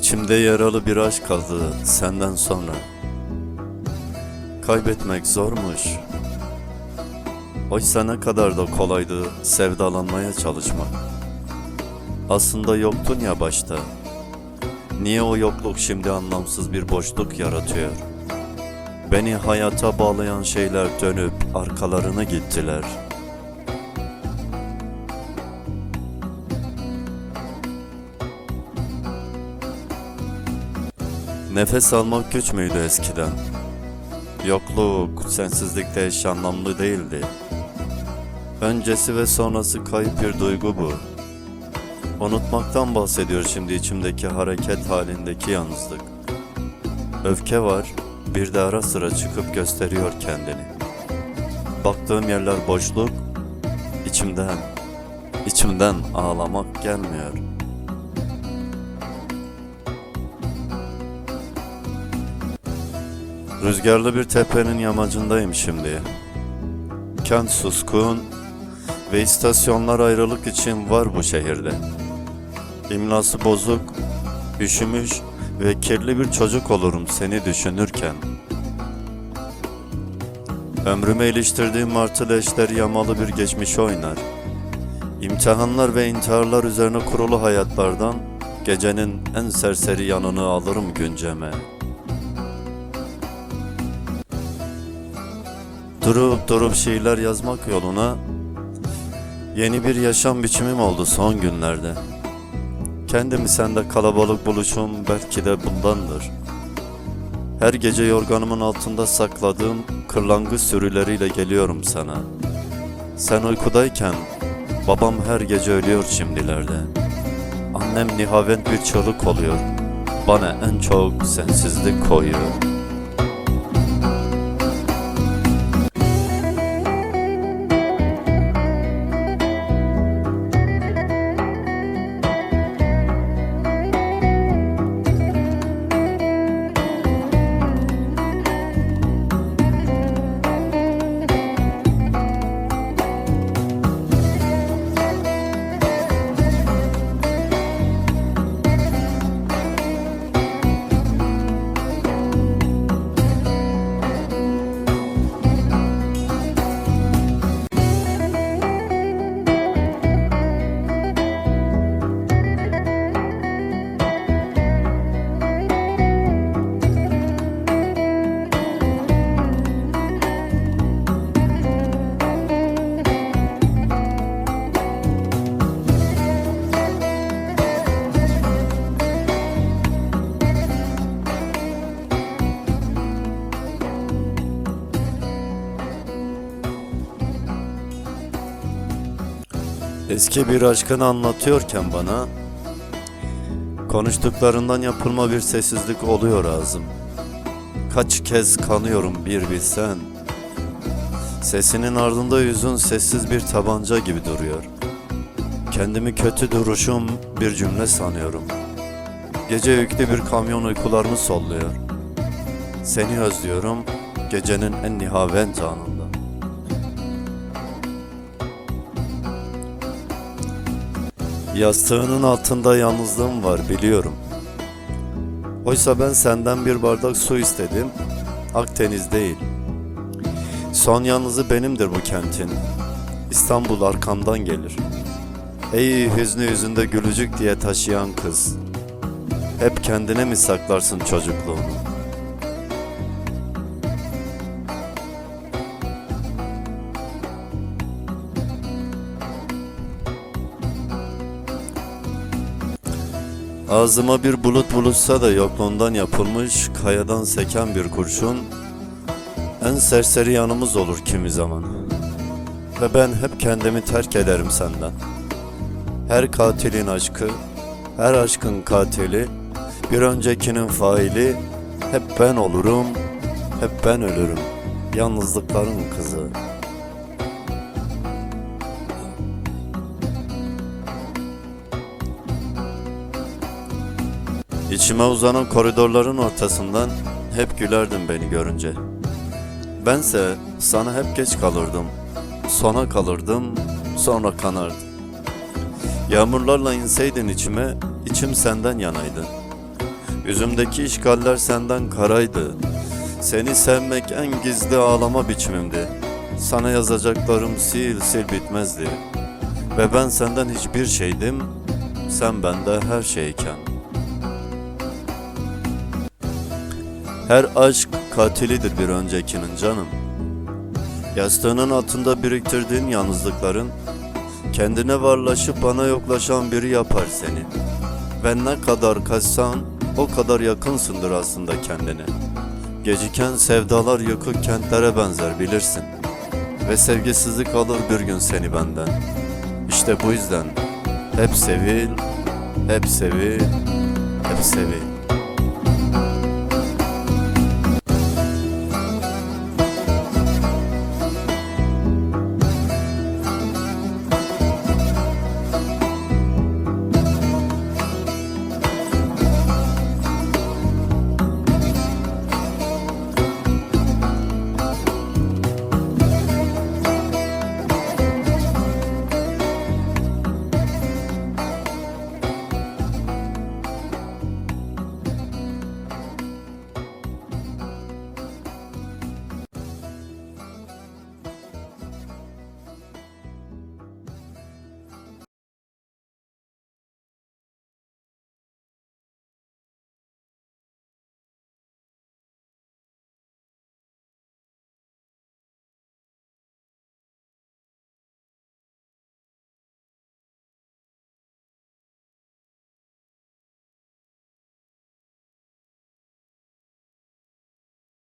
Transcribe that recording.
İçimde yaralı bir aşk kaldı senden sonra. Kaybetmek zormuş. Oysa ne kadar da kolaydı sevdalanmaya çalışmak. Aslında yoktun ya başta. Niye o yokluk şimdi anlamsız bir boşluk yaratıyor? Beni hayata bağlayan şeyler dönüp arkalarına gittiler. Nefes almak güç müydü eskiden? Yokluk, sensizlikte eş anlamlı değildi. Öncesi ve sonrası kayıp bir duygu bu. Unutmaktan bahsediyor şimdi içimdeki hareket halindeki yalnızlık. Öfke var, bir de ara sıra çıkıp gösteriyor kendini. Baktığım yerler boşluk, içimden ağlamak gelmiyor. Rüzgarlı bir tepenin yamacındayım şimdi. Kent suskun ve istasyonlar ayrılık için var bu şehirde. İmlası bozuk, üşümüş ve kirli bir çocuk olurum seni düşünürken. Ömrüme iliştirdiğim martı leşler yamalı bir geçmiş oynar. İmtihanlar ve intiharlar üzerine kurulu hayatlardan gecenin en serseri yanını alırım günceme. Durup şiirler yazmak yoluna yeni bir yaşam biçimim oldu son günlerde. Kendimi sende kalabalık buluşum belki de bundandır. Her gece yorganımın altında sakladığım kırlangıç sürüleriyle geliyorum sana. Sen uykudayken babam her gece ölüyor şimdilerde. Annem nihavent bir çığlık oluyor. Bana en çok sensizlik koyuyor. Eski bir aşkını anlatıyorken bana, konuştuklarından yapılma bir sessizlik oluyor ağzım. Kaç kez kanıyorum bir bilsen. Sesinin ardında yüzün sessiz bir tabanca gibi duruyor. Kendimi kötü duruşum bir cümle sanıyorum. Gece yüklü bir kamyon uykularımı solluyor. Seni özlüyorum gecenin en nihavent anında. Yastığının altında yalnızlığım var biliyorum. Oysa ben senden bir bardak su istedim, Akdeniz değil. Son yalnızı benimdir bu kentin. İstanbul arkamdan gelir. Ey hüznü yüzünde gülücük diye taşıyan kız. Hep kendine mi saklarsın çocukluğunu? Ağzıma bir bulut bulutsa da yokluğundan yapılmış kayadan seken bir kurşun en serseri yanımız olur kimi zaman. Ve ben hep kendimi terk ederim senden. Her katilin aşkı, her aşkın katili, bir öncekinin faili, hep ben olurum, hep ben ölürüm, yalnızlıkların kızı. İçime uzanan koridorların ortasından hep gülerdin beni görünce. Bense sana hep geç kalırdım, sona kalırdım, sonra kanardım. Yağmurlarla inseydin içime, içim senden yanaydı. Yüzümdeki işgaller senden karaydı. Seni sevmek en gizli ağlama biçimimdi. Sana yazacaklarım sil sil bitmezdi. Ve ben senden hiçbir şeydim, sen bende her şeyken. Her aşk katilidir bir öncekinin canım. Yastığının altında biriktirdiğin yalnızlıkların, kendine varlaşıp bana yoklaşan biri yapar seni. Ve ne kadar kaçsan, o kadar yakınsındır aslında kendine. Geciken sevdalar yıkık kentlere benzer bilirsin. Ve sevgisizlik alır bir gün seni benden. İşte bu yüzden hep sevil, hep sevil, hep sevil.